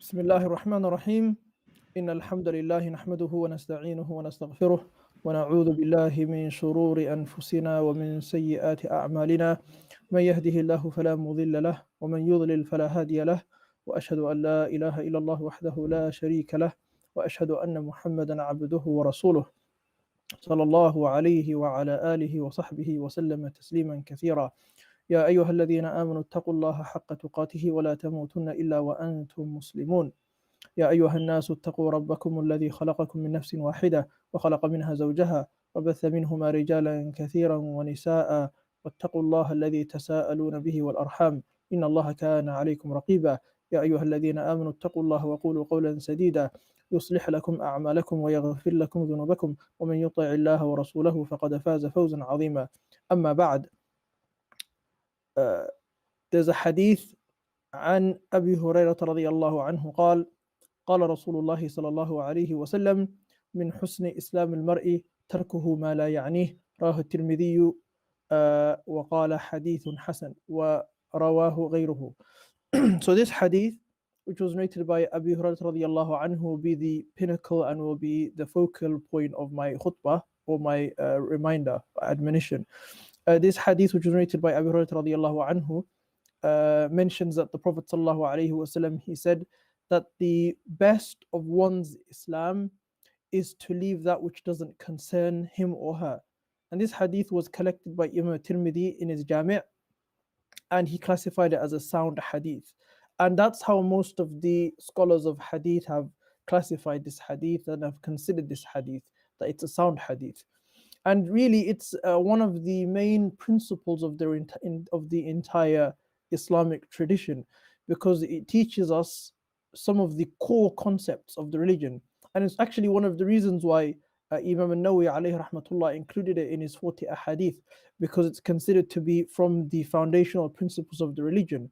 بسم الله الرحمن الرحيم إن الحمد لله نحمده ونستعينه ونستغفره ونعوذ بالله من شرور أنفسنا ومن سيئات أعمالنا من يهده الله فلا مضل له ومن يضلل فلا هادي له وأشهد أن لا إله إلا الله وحده لا شريك له وأشهد أن محمدا عبده ورسوله صلى الله عليه وعلى آله وصحبه وسلم تسليما كثيرا يا أيها الذين آمنوا اتقوا الله حق تقاته ولا تموتن إلا وأنتم مسلمون يا أيها الناس اتقوا ربكم الذي خلقكم من نفس واحدة وخلق منها زوجها وبث منهما رجالا كثيرا ونساء واتقوا الله الذي تساءلون به والأرحام إن الله كان عليكم رقيبا يا أيها الذين آمنوا اتقوا الله وقولوا قولا سديدا يصلح لكم أعمالكم ويغفر لكم ذنوبكم ومن يطع الله ورسوله فقد فاز فوزا عظيما أما بعد. There's a hadith عن أبي هريرة رضي الله عنه قال رسول الله صلى الله عليه وسلم من حسن إسلام المرء تركه ما لا يعنيه رواه الترمذي وقال حديث حسن ورواه غيره. So this hadith, which was narrated by Abu Hurairah radiyallahu anhu, will be the pinnacle and will be the focal point of my khutbah or my reminder, admonition. This hadith, which was narrated by Abu Hurairah radiyallahu anhu, mentions that the Prophet sallallahu alaihi wasallam, he said that the best of one's Islam is to leave that which doesn't concern him or her. And this hadith was collected by Imam Tirmidhi in his Jami', and he classified it as a sound hadith. And that's how most of the scholars of hadith have classified this hadith and have considered this hadith, that it's a sound hadith. And really, it's one of the main principles of the entire Islamic tradition, because it teaches us some of the core concepts of the religion. And it's actually one of the reasons why Imam al-Nawawi alayhi rahmatullah included it in his 40 ahadith, because it's considered to be from the foundational principles of the religion.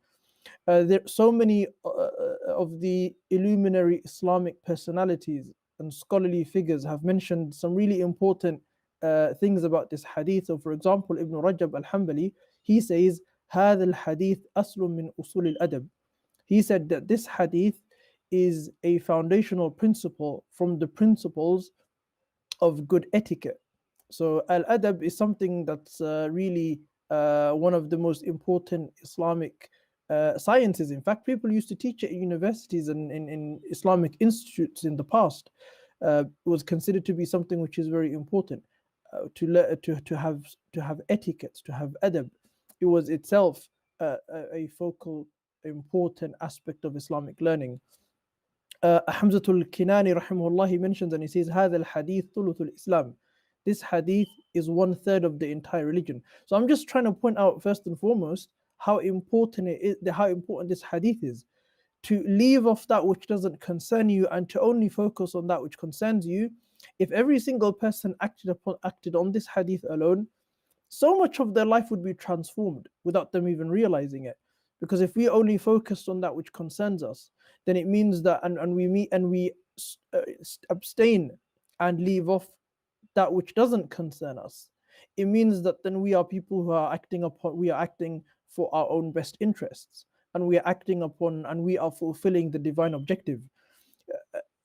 There are so many of the illuminary Islamic personalities and scholarly figures have mentioned some really important things about this hadith. So, for example, Ibn Rajab al-Hanbali, he says, هذا الحديث أصل من أصول الأدب. He said that this hadith is a foundational principle from the principles of good etiquette. So al-adab is something that's really one of the most important Islamic sciences. In fact, people used to teach it at universities and in Islamic institutes in the past. It was considered to be something which is very important, to have etiquettes, to have adab. It was itself a focal important aspect of Islamic learning. Hamzatul Kinani rahimahullah, he mentions and he says, هذا الحديث ثلث الإسلام. This hadith is 1/3 of the entire religion. So I'm just trying to point out first and foremost how important this hadith is, to leave off that which doesn't concern you and to only focus on that which concerns you. If every single person acted on this hadith alone, so much of their life would be transformed without them even realizing it. Because if we only focus on that which concerns us, then it means that and we abstain and leave off that which doesn't concern us. It means that then we are people who are acting for our own best interests, and we are acting upon and we are fulfilling the divine objective.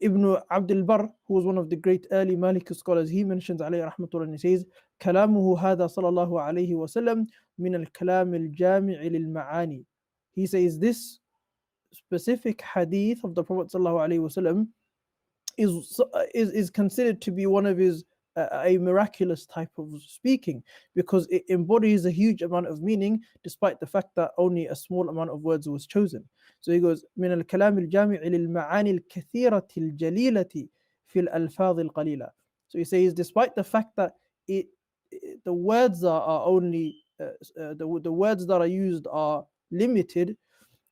Ibn Abdul Barr, who was one of the great early Maliki scholars, he mentions alayhi rahmatullah, and he says, كلامه هذا صلى الله عليه وسلم من الكلام الجامع للمعاني. He says this specific hadith of the Prophet sallallahu alaihi wasallam is considered to be one of his a miraculous type of speaking, because it embodies a huge amount of meaning despite the fact that only a small amount of words was chosen. So he goes, من الكلام الجامع للمعاني الكثيرة الجليلة في الألفاظ القليلة. So he says, despite the fact that the words are only the words that are used are limited,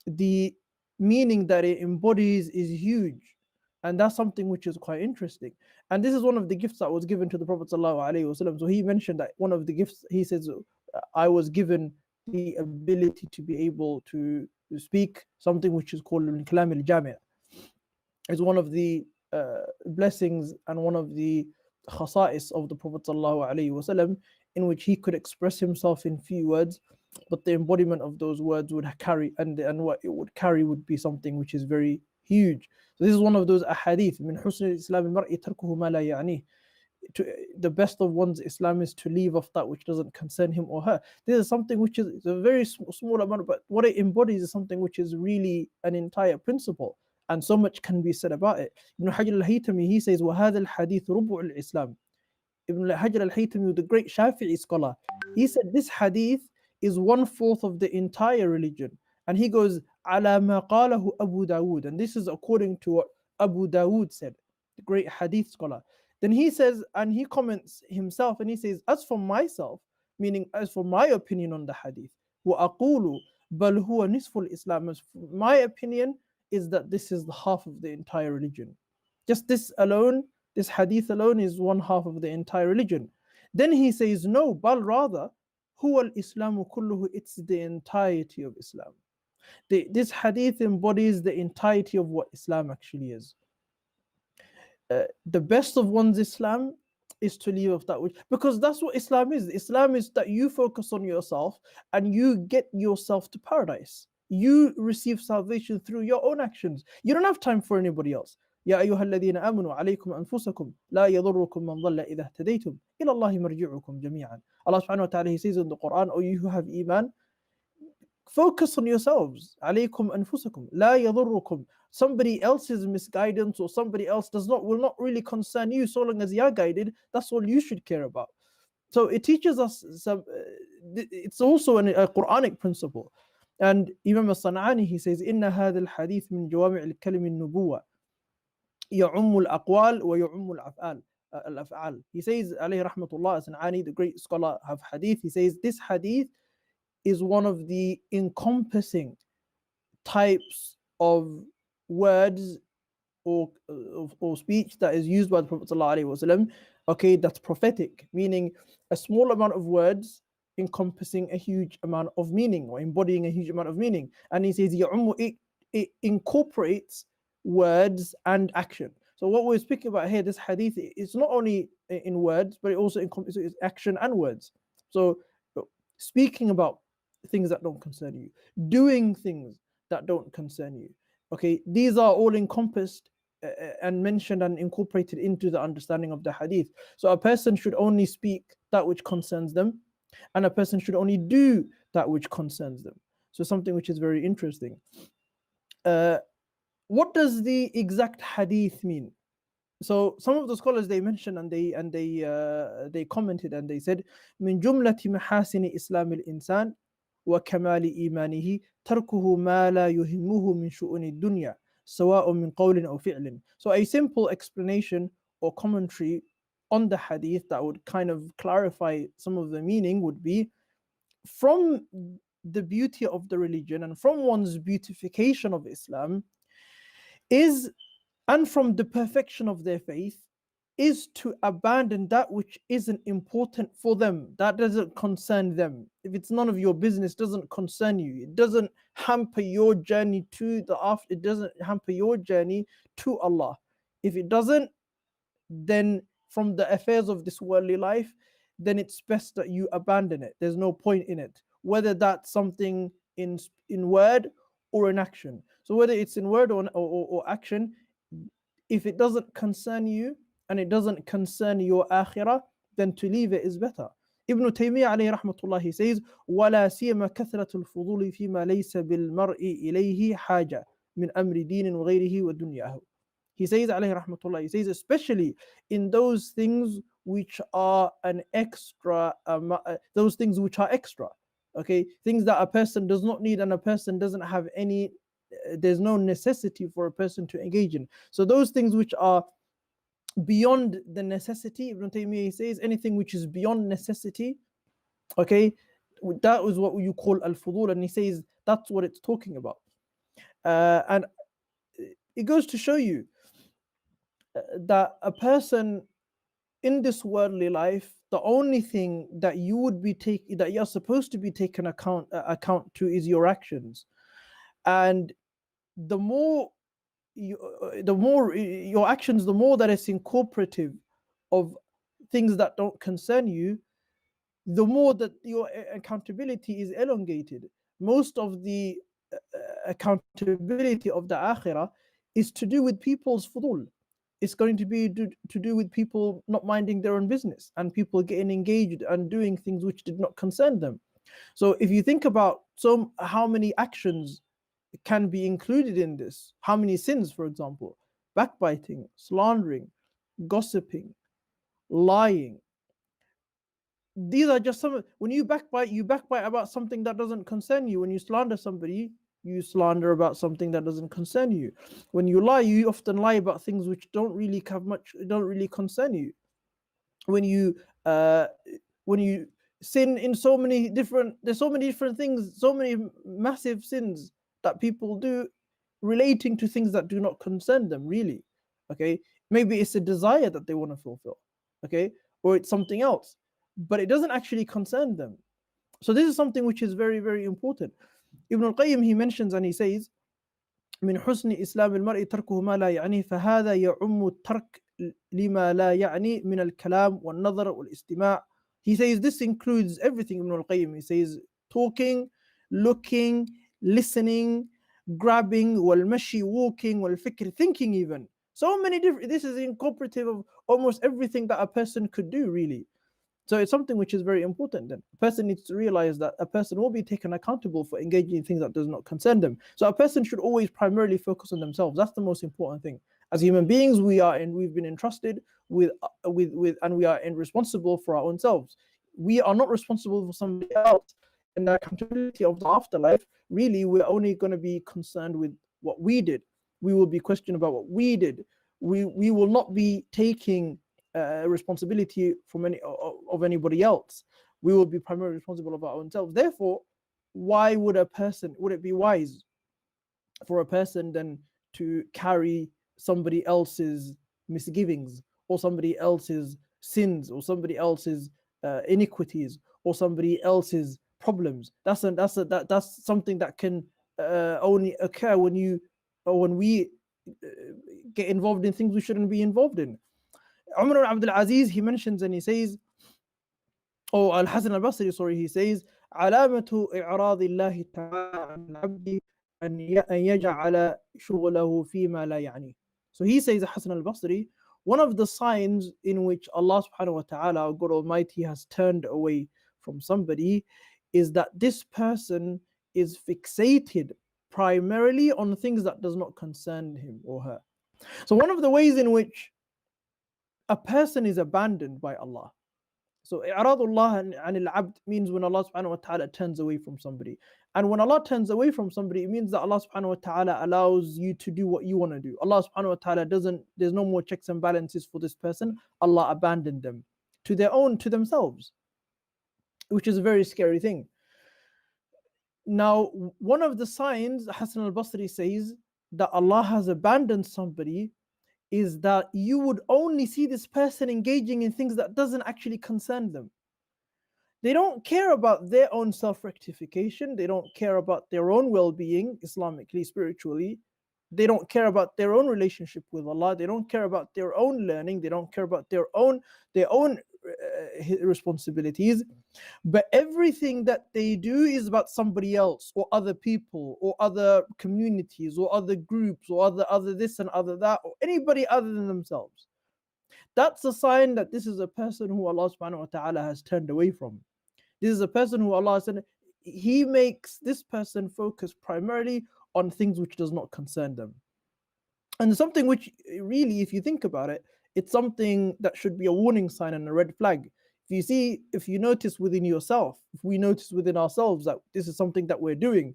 the meaning that it embodies is huge. And that's something which is quite interesting. And this is one of the gifts that was given to the Prophet ﷺ. So he mentioned that one of the gifts, he says, I was given the ability to be able to speak something which is called al-kalam al-jami'. It's one of the blessings and one of the khasa'is of the Prophet ﷺ, in which he could express himself in few words but the embodiment of those words would carry, and what it would carry would be something which is very huge. So this is one of those ahadith. من حسن الإسلام المرء تركه ما لا يعنيه. The best of one's Islam is to leave off that which doesn't concern him or her. This is something which is a very small amount, but what it embodies is something which is really an entire principle, and so much can be said about it. Ibn Hajar al-Haytami, he says, وَهَذَا الْحَدِيثُ رُبُعُ الْإِسْلام. Ibn Hajar al-Haytami, the great Shafi'i scholar, he said this hadith is 1/4 of the entire religion. And he goes, عَلَى مَا قَالَهُ Abu Dawood. And this is according to what Abu Dawood said, the great hadith scholar. Then he says, and he comments himself, and he says, as for myself, meaning as for my opinion on the hadith, وَأَقُولُ بَلْ هُوَ نِصْفُ الْإِسْلَامِ, as for my opinion is that this is the half of the entire religion. Just this alone, this hadith alone is 1/2 of the entire religion. Then he says, no, bal rather, huwa al-Islamu kulluhu, it's the entirety of Islam. This hadith embodies the entirety of what Islam actually is. The best of one's Islam is to leave off that which, because that's what Islam is. Islam is that you focus on yourself and you get yourself to paradise. You receive salvation through your own actions. You don't have time for anybody else. يا أيها الذين آمنوا عليكم أنفسكم لا يضركم من ضل إذا اهتديتم إلى الله مرجعكم جميعا. Allah subhanahu wa ta'ala, he says in the Quran, O you who have iman, focus on yourselves. عليكم أنفسكم لا يضركم. Somebody else's misguidance or somebody else will not really concern you. So long as you're guided, that's all you should care about. So it teaches us it's also a Quranic principle. And Imam al-San'ani, he says, إن هذا الحديث من جوامع الكلم النبوة يعم الأقوال ويعم الأفعال. He says, عليه رحمة الله, San'ani, the great scholar of hadith, he says this hadith is one of the encompassing types of words or speech that is used by the Prophet ﷺ, okay, that's prophetic, meaning a small amount of words encompassing a huge amount of meaning or embodying a huge amount of meaning. And he says it incorporates words and action. So what we're speaking about here, this hadith, it's not only in words, but it also encompasses action and words. So speaking about things that don't concern you, doing things that don't concern you, okay, these are all encompassed and mentioned and incorporated into the understanding of the hadith. So a person should only speak that which concerns them, and a person should only do that which concerns them. So something which is very interesting. What does the exact hadith mean? So some of the scholars, they mentioned and they commented and they said, من جملة محاسن إسلام الإنسان وكمال إيمانه تركه ما لا يهمه من شؤون الدنيا سواء من قول أو فعل. So a simple explanation or commentary on the hadith that would kind of clarify some of the meaning would be, from the beauty of the religion and from one's beautification of Islam is, and from the perfection of their faith, is to abandon that which isn't important for them, that doesn't concern them. If it's none of your business, doesn't concern you, it doesn't hamper your journey to the after, it doesn't hamper your journey to Allah. If it doesn't, then from the affairs of this worldly life, then it's best that you abandon it. There's no point in it, whether that's something in word or in action. So whether it's in word or action, if it doesn't concern you and it doesn't concern your akhirah, then to leave it is better. Ibn Taymiyyah alayhi rahmatullah, he says, وَلَا سِيَمَ كَثْرَةُ الْفُضُولِ فِي مَا لَيْسَ بِالْمَرْءِ إِلَيْهِ حَاجَةٌ مِنْ أَمْرِ دِينٍ وَغَيْرِهِ وَدُنْيَاهُ. He says, alayhi rahmatullah, he says, especially in those things which are an extra, those things which are extra, okay, things that a person does not need and a person doesn't have any, there's no necessity for a person to engage in. So those things which are beyond the necessity, Ibn Taymiyyah says, anything which is beyond necessity, okay, that is what you call al-fudul, and he says that's what it's talking about. And it goes to show you that a person in this worldly life, the only thing that you would be that you're supposed to be taken account to is your actions. And the more your actions, the more that it's incorporative of things that don't concern you, the more that your accountability is elongated. Most of the accountability of the akhirah is to do with people's fudul. It's going to be to do with people not minding their own business and people getting engaged and doing things which did not concern them. So if you think about how many actions can be included in this, how many sins, for example, backbiting, slandering, gossiping, lying. These are just some. When you backbite about something that doesn't concern you. When you slander somebody, you slander about something that doesn't concern you. When you lie, you often lie about things which don't really concern you. When you sin in there's so many different things, so many massive sins that people do relating to things that do not concern them really. Okay, maybe it's a desire that they want to fulfill, okay, or it's something else, but it doesn't actually concern them. So this is something which is very, very important. Ibn al-Qayyim, he mentions and he says, من حسن إسلام المرء تركه ما لا يعنيه فهذا يعم الترك لما لا يعني من الكلام والنظر والاستماع. He says this includes everything. Ibn al-Qayyim, he says talking, looking, listening, grabbing, والمشي, walking, والفكر, thinking even. So many different, this is incorporative of almost everything that a person could do really. So it's something which is very important then. A person needs to realize that a person will be taken accountable for engaging in things that does not concern them. So a person should always primarily focus on themselves. That's the most important thing. As human beings, we've been entrusted with and we are responsible for our own selves. We are not responsible for somebody else. In the accountability of the afterlife, really, we're only going to be concerned with what we did. We will be questioned about what we did. We will not be taking responsibility from anybody else. We will be primarily responsible of our own selves. Therefore, why would it be wise for a person then to carry somebody else's misgivings or somebody else's sins or somebody else's iniquities or somebody else's problems? That's something that can only occur when we get involved in things we shouldn't be involved in. Umar ibn Abdul Aziz, he mentions and he says, Al-Hasan al-Basri, sorry, he says, علامة إعراض الله تعالى عن العبد أن يجعل شغله فيما لا يعنيه. So he says, Hasan al-Basri, one of the signs in which Allah subhanahu wa ta'ala, God Almighty, has turned away from somebody is that this person is fixated primarily on things that does not concern him or her. So one of the ways in which a person is abandoned by Allah. So i'radullah an al-abd means when Allah subhanahu wa ta'ala turns away from somebody. And when Allah turns away from somebody, it means that Allah subhanahu wa ta'ala allows you to do what you want to do. Allah subhanahu wa ta'ala there's no more checks and balances for this person. Allah abandoned them to themselves, which is a very scary thing. Now, one of the signs, Hasan al-Basri says, that Allah has abandoned somebody is that you would only see this person engaging in things that doesn't actually concern them. They don't care about their own self-rectification. They don't care about their own well-being, Islamically, spiritually. They don't care about their own relationship with Allah. They don't care about their own learning. They don't care about their own responsibilities. But everything that they do is about somebody else or other people or other communities or other groups or other this and other that or anybody other than themselves. That's a sign that this is a person who Allah subhanahu wa ta'ala has turned away from. This is a person who Allah said He makes this person focus primarily on things which does not concern them. And something which really, if you think about it, it's something that should be a warning sign and a red flag. If you notice within yourself, if we notice within ourselves that this is something that we're doing,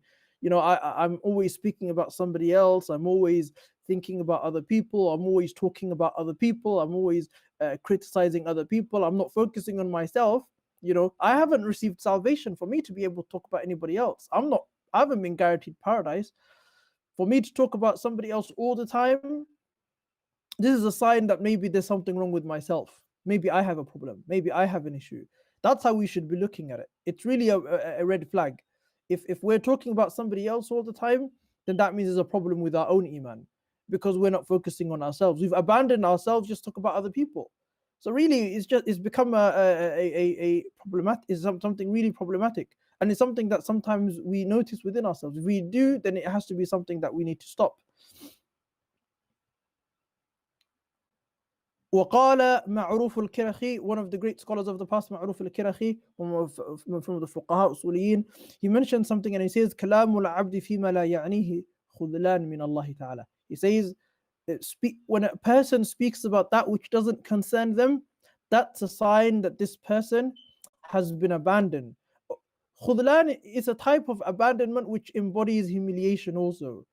I'm always speaking about somebody else. I'm always thinking about other people. I'm always talking about other people. I'm always criticizing other people. I'm not focusing on myself. I haven't received salvation for me to be able to talk about anybody else. I haven't been guaranteed paradise. For me to talk about somebody else all the time, this is a sign that maybe there's something wrong with myself. Maybe I have a problem. Maybe I have an issue. That's how we should be looking at it. It's really a red flag. If we're talking about somebody else all the time, then that means there's a problem with our own iman, because we're not focusing on ourselves. We've abandoned ourselves, just talk about other people. So really, it's become a problematic, is something really problematic, and it's something that sometimes we notice within ourselves. If we do, then it has to be something that we need to stop. وقال معروف الكرخي, one of the great scholars of the past, معروف الكرخي, from the fuqaha usuliyin, he mentions something and he says كلام العبد فيما لا يعنيه خذلان من الله تعالى. He says, when a person speaks about that which doesn't concern them, that's a sign that this person has been abandoned. Khudlan is a type of abandonment which embodies humiliation also.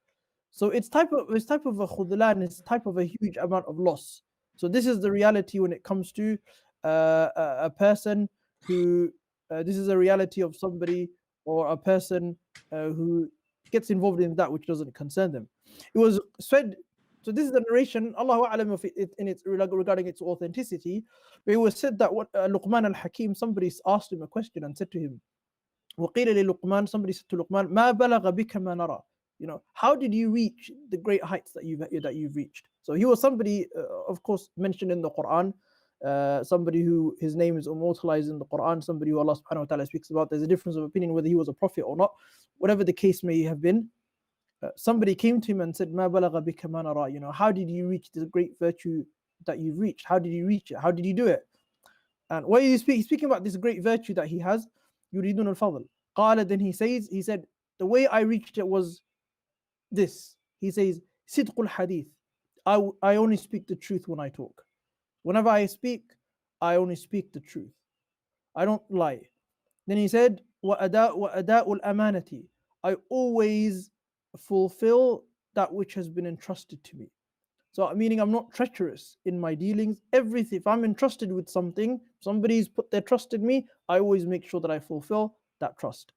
So it's type of a khudlan, it's type of a huge amount of loss. So this is the reality when it comes to a person who, this is a reality of somebody or a person who gets involved in that which doesn't concern them. It was said, so this is the narration, Allahu A'lam of it in its regarding its authenticity, but it was said that what Luqman al-Hakim, somebody asked him a question and said to him, وقيل للقمان, somebody said to Luqman, ما بلغ بك ما نرى, how did you reach the great heights that you've reached? So he was somebody, of course, mentioned in the Quran, somebody who his name is immortalized in the Quran, somebody who Allah subhanahu wa ta'ala speaks about. There's a difference of opinion whether he was a prophet or not. Whatever the case may have been, somebody came to him and said, ما بلغ بك ما نرى, how did you reach the great virtue that you've reached? How did you reach it? How did you do it? And what he's speaking about this great virtue that he has, يريدون الفضل. قال, then he said, the way I reached it was this. He says, صدق الحديث. I only speak the truth when I talk. Whenever I speak, I only speak the truth. I don't lie. Then he said, وأداء الأمانة. I always fulfill that which has been entrusted to me. So meaning I'm not treacherous in my dealings. Everything, if I'm entrusted with something, somebody's put their trust in me, I always make sure that I fulfill that trust.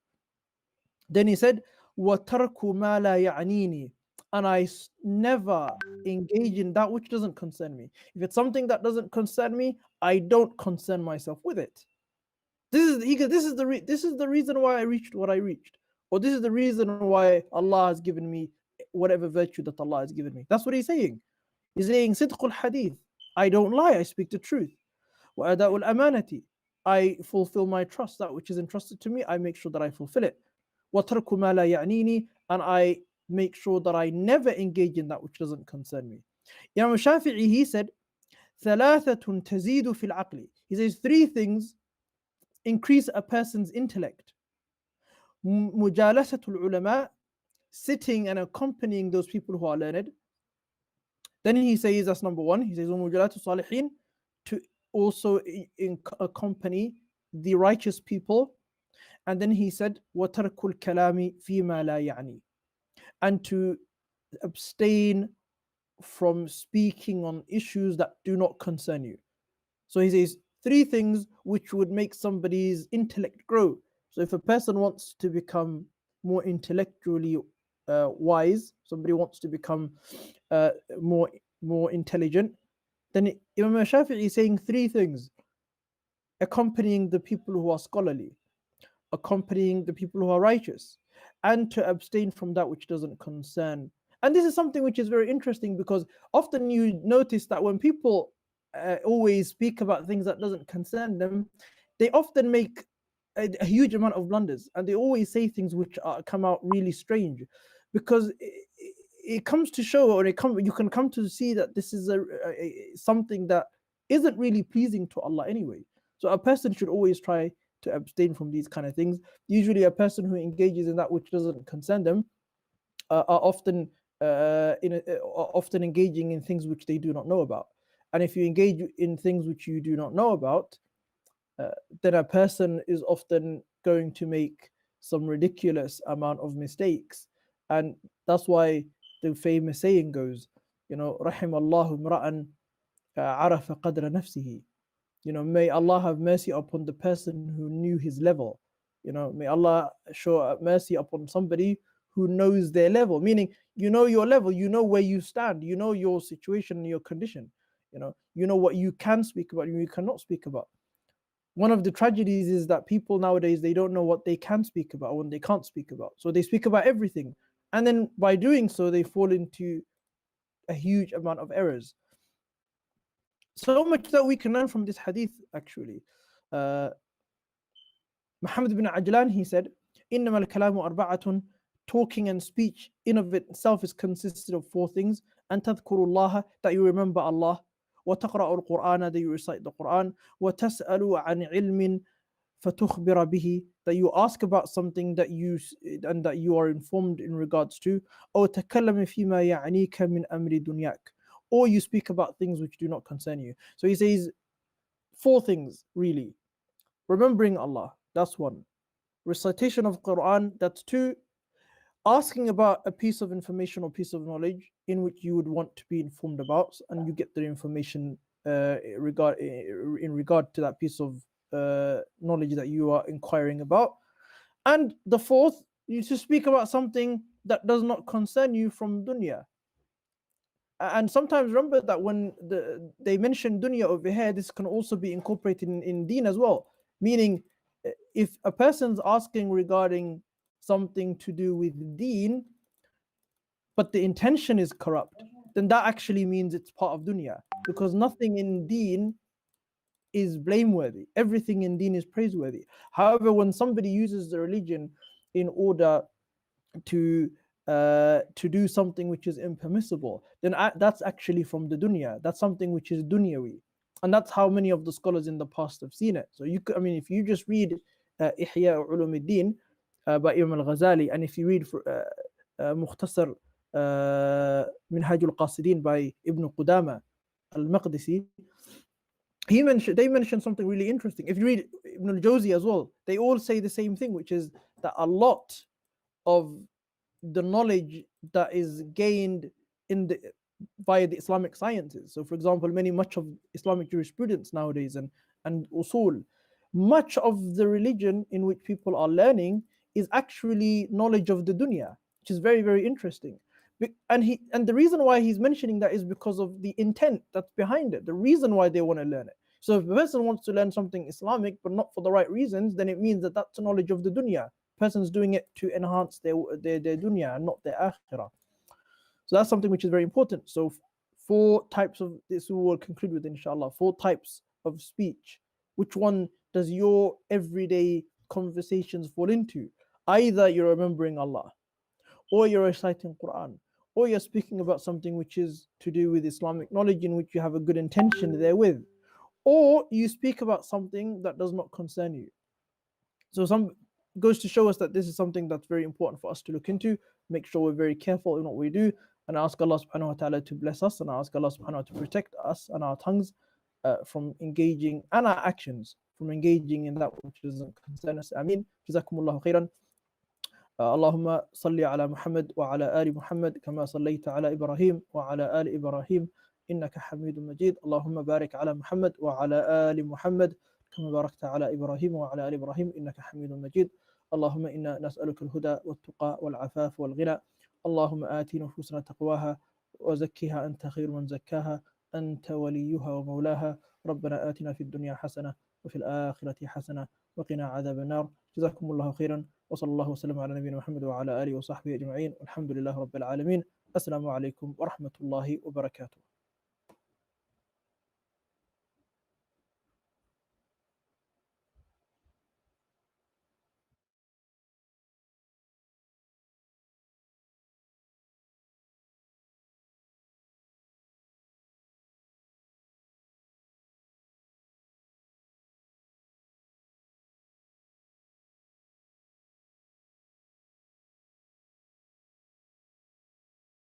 Then he said, وَتَرْكُ مَا لَا يَعْنِينِي. And I never engage in that which doesn't concern me. If it's something that doesn't concern me, I don't concern myself with it. This is the reason why I reached what I reached, or this is the reason why Allah has given me whatever virtue that Allah has given me. That's what he's saying. He's saying sidqul hadith. I don't lie, I speak the truth. وَأَدَاءُ الْأَمَانَةِ. I fulfill my trust, that which is entrusted to me, I make sure that I fulfill it. وَتَرْكُ مَا لَا يَعْنِينِي. And I make sure that I never engage in that which doesn't concern me. Imam Shafi'i, he said, ثَلَاثَةٌ تَزِيدُ فِي الْعَقْلِ. He says 3 things increase a person's intellect. مُجَالَسَةُ الْعُلَمَاء. Sitting and accompanying those people who are learned. Then he says, that's number 1. He says, وَمُجَالَةُ الصَّالِحِينَ. To also accompany the righteous people. And then he said, وَتَرْكُ الْكَلَامِ فِي مَا لَا يَعْنِي. And to abstain from speaking on issues that do not concern you. So he says 3 things which would make somebody's intellect grow. So if a person wants to become more intellectually wise, somebody wants to become more intelligent, then Imam Shafi'i is saying 3 things: accompanying the people who are scholarly, accompanying the people who are righteous, and to abstain from that which doesn't concern. And this is something which is very interesting, because often you notice that when people always speak about things that doesn't concern them, they often make a huge amount of blunders, and they always say things which come out really strange, because it comes to show, or you can come to see that this is something that isn't really pleasing to Allah anyway. So a person should always try to abstain from these kind of things. Usually a person who engages in that which doesn't concern them are often often engaging in things which they do not know about. And if you engage in things which you do not know about, then a person is often going to make some ridiculous amount of mistakes. And that's why the famous saying goes, رحم الله امرأ عرف قدر نفسه. May Allah have mercy upon the person who knew his level. May Allah show mercy upon somebody who knows their level, meaning your level, where you stand, your situation and your condition, what you can speak about and you cannot speak about. One of the tragedies is that people nowadays, they don't know what they can speak about when they can't speak about. So they speak about everything. And then by doing so, they fall into a huge amount of errors. So much that we can learn from this hadith, actually. Muhammad bin Ajlan, he said, إِنَّمَا الْكَلَامُ أَرْبَعَةٌ. Talking and speech in of itself is consisted of four things. أَن تَذْكُرُوا اللَّهَ, that you remember Allah. وَتَقْرَأُوا الْقُرْآنَ, that you recite the Quran. وَتَسْأَلُوا عَنْ عِلْمٍ فَتُخْبِرَ بِهِ, that you ask about something that you are informed in regards to. أو تَكَلَّمِ فِيمَا يَعْنِيكَ مِنْ أَمْرِ دُنْيَاكَ, or you speak about things which do not concern you. So he says four things really. Remembering Allah, that's one. Recitation of Quran, that's two. Asking about a piece of information or piece of knowledge in which you would want to be informed about, and you get the information in regard to that piece of knowledge that you are inquiring about. And the fourth, you to speak about something that does not concern you from dunya. And sometimes remember that when they mention dunya over here, this can also be incorporated in deen as well. Meaning, if a person's asking regarding something to do with deen, but the intention is corrupt, then that actually means it's part of dunya. Because nothing in deen is blameworthy. Everything in deen is praiseworthy. However, when somebody uses the religion in order to do something which is impermissible, then that's actually from the dunya. That's something which is dunyawi, and that's how many of the scholars in the past have seen it. So if you just read Ihya Ulumuddin by Imam al-Ghazali, and if you read Mukhtasar Minhaj al-Qasidin by Ibn Qudama al-Maqdisi, they mentioned something really interesting. If you read Ibn al-Jawzi as well, they all say the same thing, which is that a lot of the knowledge that is gained via the Islamic sciences. So, for example, much of Islamic jurisprudence nowadays and usul, much of the religion in which people are learning is actually knowledge of the dunya, which is very, very interesting. And the reason why he's mentioning that is because of the intent that's behind it, the reason why they want to learn it. So if a person wants to learn something Islamic but not for the right reasons, then it means that that's a knowledge of the dunya. Person's doing it to enhance their dunya and not their akhirah. So that's something which is very important. So four types of this we will conclude with, inshallah. 4 types of speech. Which one does your everyday conversations fall into? Either you're remembering Allah, or you're reciting Quran, or you're speaking about something which is to do with Islamic knowledge in which you have a good intention therewith, or you speak about something that does not concern you. So some goes to show us that this is something that's very important for us to look into. Make sure we're very careful in what we do, and ask Allah subhanahu wa ta'ala to bless us, and ask Allah subhanahu wa ta'ala to protect us and our tongues from engaging, and our actions from engaging in that which doesn't concern us. Ameen. Jazakumullahu khairan. اللهم صل على محمد وعلى آل محمد كما صليت على إبراهيم وعلى آل إبراهيم إنك حميد مجيد. اللهم بارك على محمد وعلى آل محمد كما باركت على إبراهيم وعلى آل إبراهيم إنك حميد مجيد. اللهم إنا نسألك الهدى والتقى والعفاف والغنى. اللهم آت نفوسنا تقواها وزكها أنت خير من زكاها أنت وليها ومولاها. ربنا آتنا في الدنيا حسنة وفي الآخرة حسنة وقنا عذاب النار. جزاكم الله خيرا، وصلى الله وسلم على نبينا محمد وعلى آله وصحبه أجمعين، والحمد لله رب العالمين. السلام عليكم ورحمة الله وبركاته.